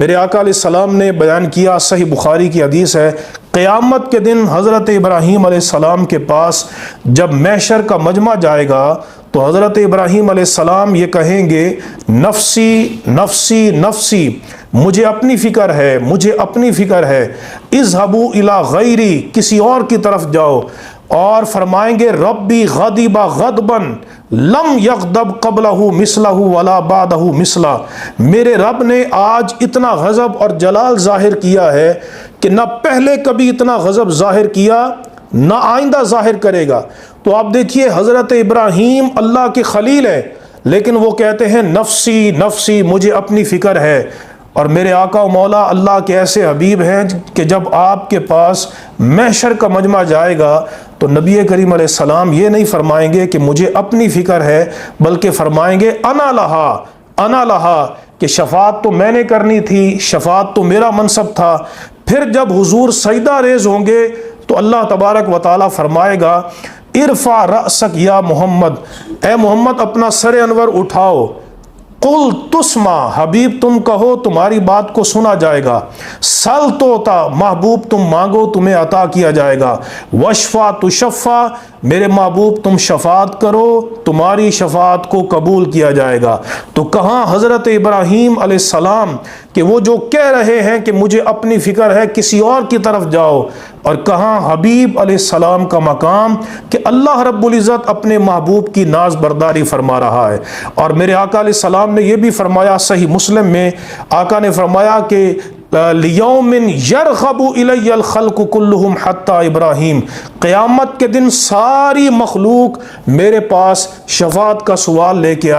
میرے آقا علیہ السلام نے بیان کیا، صحیح بخاری کی حدیث ہے، قیامت کے دن حضرت ابراہیم علیہ السلام کے پاس جب محشر کا مجمع جائے گا تو حضرت ابراہیم علیہ السلام یہ کہیں گے، نفسی نفسی نفسی، مجھے اپنی فکر ہے، مجھے اپنی فکر ہے، اذهبوا الی غیری، کسی اور کی طرف جاؤ، اور فرمائیں گے ربی غضب غضبا لم یغضب قبلہ مثلہ ولا بعدہ مثلہ، میرے رب نے آج اتنا غضب اور جلال ظاہر کیا ہے کہ نہ پہلے کبھی اتنا غضب ظاہر کیا نہ آئندہ ظاہر کرے گا۔ تو آپ دیکھیے حضرت ابراہیم اللہ کے خلیل ہیں، لیکن وہ کہتے ہیں نفسی نفسی، مجھے اپنی فکر ہے۔ اور میرے آقا و مولا اللہ کے ایسے حبیب ہیں کہ جب آپ کے پاس محشر کا مجمع جائے گا تو نبی کریم علیہ السلام یہ نہیں فرمائیں گے کہ مجھے اپنی فکر ہے، بلکہ فرمائیں گے انا لہا انا لہا، کہ شفاعت تو میں نے کرنی تھی، شفاعت تو میرا منصب تھا۔ پھر جب حضور سجدہ ریز ہوں گے تو اللہ تبارک و تعالیٰ فرمائے گا ارفع رأسک یا محمد، اے محمد اپنا سر انور اٹھاؤ، قل تسمع، حبیب تم کہو تمہاری بات کو سنا جائے گا، سل توتا، محبوب تم مانگو تمہیں عطا کیا جائے گا، وشفا تشفا، میرے محبوب تم شفاعت کرو تمہاری شفاعت کو قبول کیا جائے گا۔ تو کہاں حضرت ابراہیم علیہ السلام کہ وہ جو کہہ رہے ہیں کہ مجھے اپنی فکر ہے کسی اور کی طرف جاؤ، اور کہاں حبیب علیہ السلام کا مقام کہ اللہ رب العزت اپنے محبوب کی ناز برداری فرما رہا ہے۔ اور میرے آقا علیہ السلام نے یہ بھی فرمایا، صحیح مسلم میں آقا نے فرمایا کہ لیوم یرغب الی الخلق کلہم حتی ابراہیم، قیامت کے دن ساری مخلوق میرے پاس شفاعت کا سوال لے کے